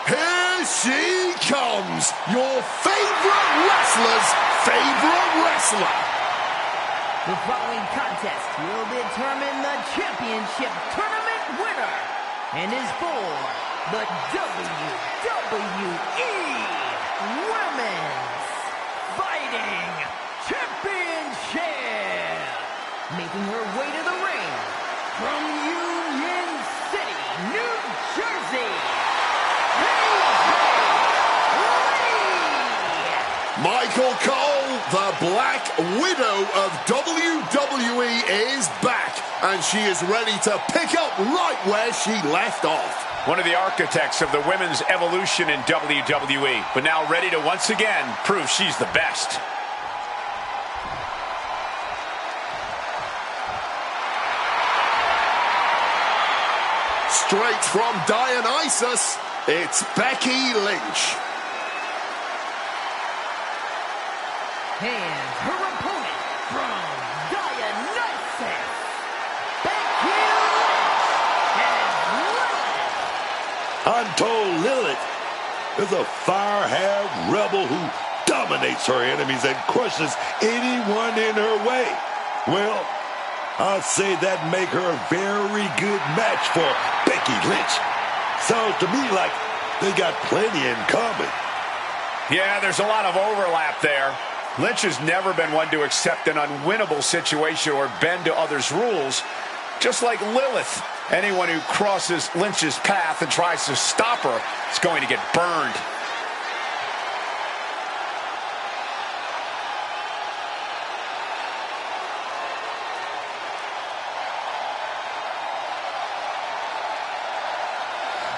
Here she comes, your favorite wrestler's favorite wrestler.
The following contest will determine the championship tournament winner and is for the WWE Women's Fighting Championship. Making her way to the ring from Union City, New Jersey,
Michael Cole, the Black Widow of WWE, is back, and she is ready to pick up right where she left off.
One of the architects of the women's evolution in WWE, but now ready to once again prove she's the best.
Straight from Dionysus, it's Becky Lynch.
And her opponent from Dionysus, Becky Lynch,
I'm told Lilith is a fire-haired rebel who dominates her enemies and crushes anyone in her way. Well, I'd say that make her a very good match for Becky Lynch. Sounds to me like they got plenty in common.
Yeah, there's a lot of overlap there. Lynch has never been one to accept an unwinnable situation or bend to others' rules. Just like Lilith, anyone who crosses Lynch's path and tries to stop her is going to get burned.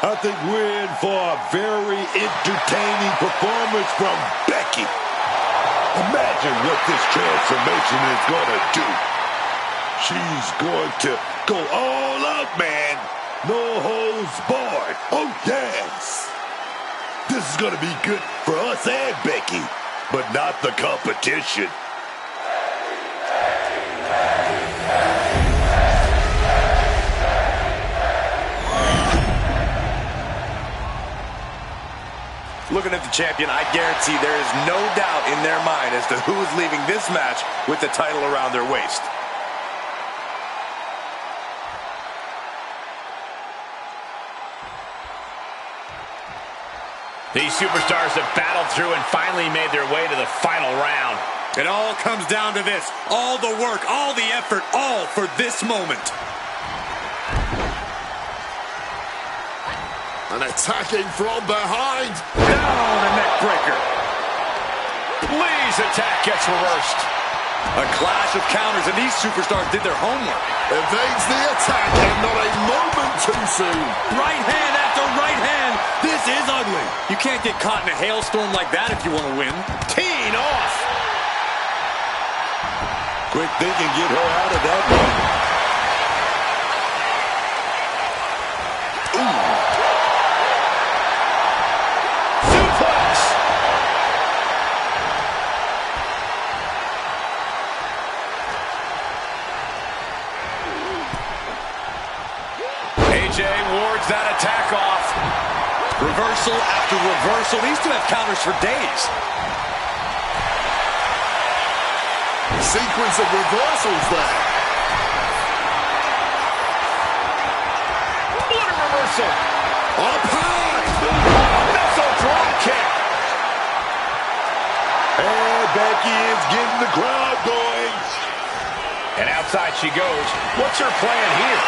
I think we're in for a very entertaining performance from Becky. Imagine what this transformation is going to do. She's going to go all out, man. No holds barred. Oh, yes. This is going to be good for us and Becky, but not the competition.
Looking at the champion, I guarantee there is no doubt in their mind as to who is leaving this match with the title around their waist.
These superstars have battled through and finally made their way to the final round.
It all comes down to this. All the work, all the effort, all for this moment.
And attacking from behind.
Down, a neck breaker.
Lee's attack gets reversed.
A clash of counters, and these superstars did their homework.
Evades the attack, and not a moment too soon.
Right hand after right hand. This is ugly. You can't get caught in a hailstorm like that if you want to win.
Teeing off.
Quick thinking, get her out of that one. Ooh.
Wards that attack off.
Reversal after reversal. These two have counters for days.
Sequence of reversals there.
What a reversal.
Up high.
Missile drop kick.
And Becky is getting the crowd going.
And outside she goes. What's her plan here?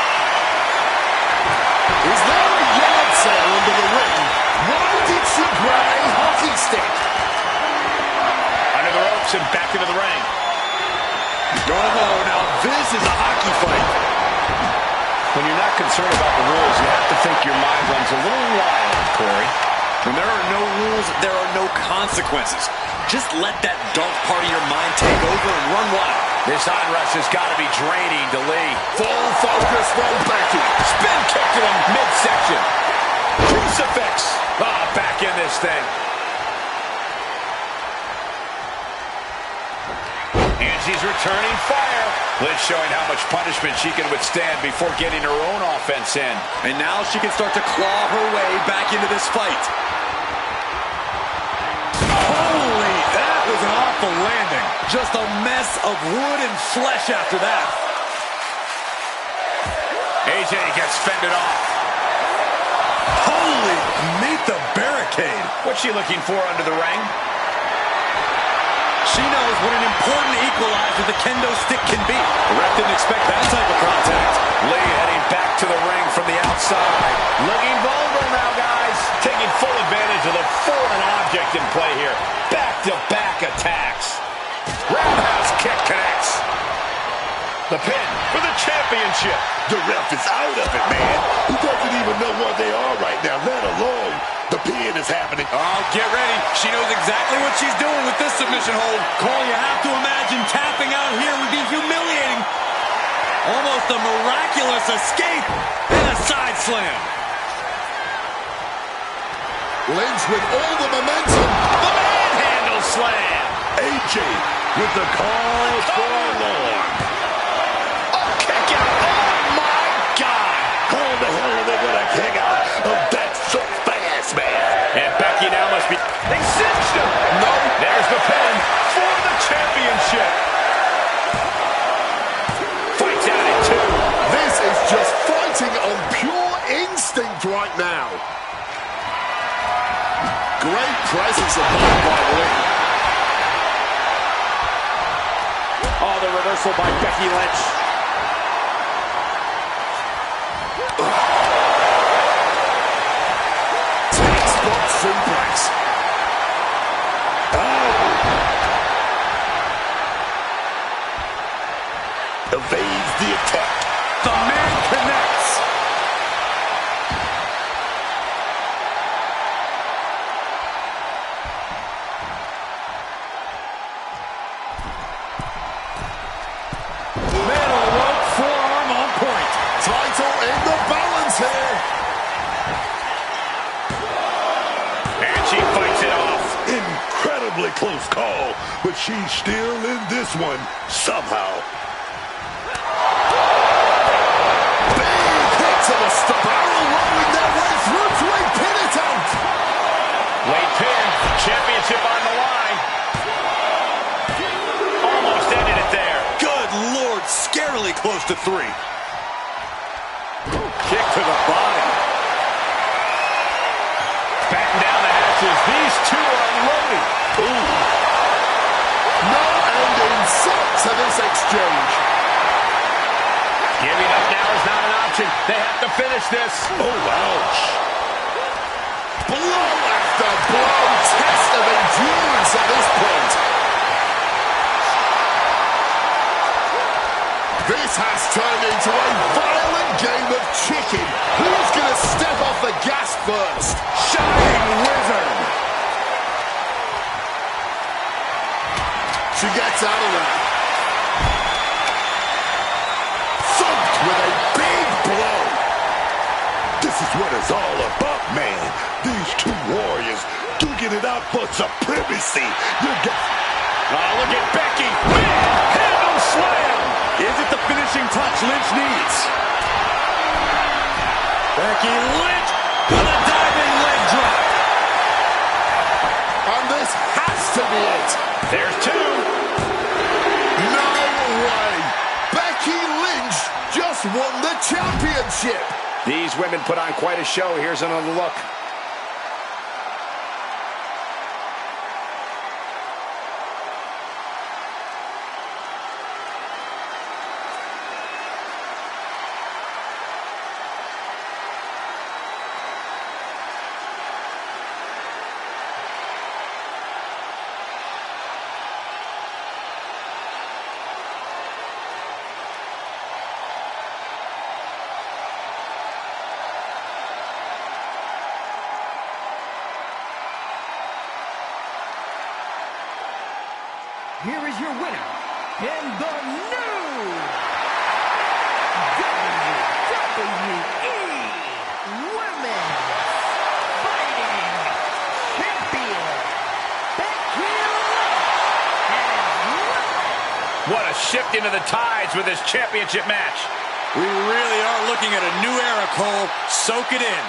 Is there a yard sale under the ring? Why did she grab a hockey stick?
Under the ropes and back into the ring.
Oh, now this is a hockey fight.
When you're not concerned about the rules, you have to think your mind runs a little wild, Corey.
When there are no rules, there are no consequences. Just let that dark part of your mind take over and run wild.
This arm wrest has got to be draining to Lee.
Full focus from Becky.
Spin kick to the midsection. Crucifix. Back in this thing. And she's returning fire. Liz showing how much punishment she can withstand before getting her own offense in.
And now she can start to claw her way back into this fight. Holy, that was an awful landing.
Just a mess of wood and flesh after that.
AJ gets fended off.
Holy, meet the barricade.
What's she looking for under the ring?
She knows what an important equalizer the kendo stick can be. The ref didn't expect that type of contact.
Lee heading back to the ring from the outside. Looking vulnerable now, guys. Taking full advantage of the foreign object in play here. Back-to-back attacks. Roundhouse kick connects. The pin for the championship.
The ref is out of it, man. He doesn't even know where they are right now, let alone the pin is happening.
Oh, get ready. She knows exactly what she's doing with this submission hold. Cole, you have to imagine tapping out here would be humiliating. Almost a miraculous escape and a side slam.
Lynch with all the momentum.
The manhandle slam.
AJ with the call for alarm.
A kick out. Oh, my God.
How the hell are they going to kick out of that so fast, man?
And Becky now must be... They cinched him. No. There's the pin for the championship. Fights out at 2.
This is just fighting on pure instinct right now. Great presence of mind by Lee.
Oh, the reversal by Becky Lynch.
Textbook suplex.
Evades the attack.
The man connects. Metal rope forearm on point.
Title in the balance here.
And she fights it off.
Incredibly close call, but she's still in this one somehow.
Big hit to the barrel rolling their way through to a pin attempt.
Late pin. Championship on the line. Almost ended it there.
Good Lord, scarily close to 3. Kick to the body.
Batten down the hatches. These two are loaded.
Ooh. No end in sight to this exchange.
Giving up now is not an option. They have to finish this.
Oh, ouch.
Blow after blow. Test of endurance at this point. This has turned into a violent game of chicken. Who's going to step off the gas first?
Shining Wizard.
She gets out of there. Thumped with a big blow.
This is what it's all about, man. These two warriors duking it out for supremacy.
Oh, look at Becky. Manhandle slam.
Is it the finishing touch Lynch needs? Becky Lynch with a diving leg drop.
And this has to be it.
There's 2.
No way. Becky Lynch just won the championship.
These women put on quite a show. Here's another look.
Here is your winner, and the new WWE Women's Fighting Champion, Becky Lynch.
What a shift into the tides with this championship match.
We really are looking at a new era, Cole. Soak it in.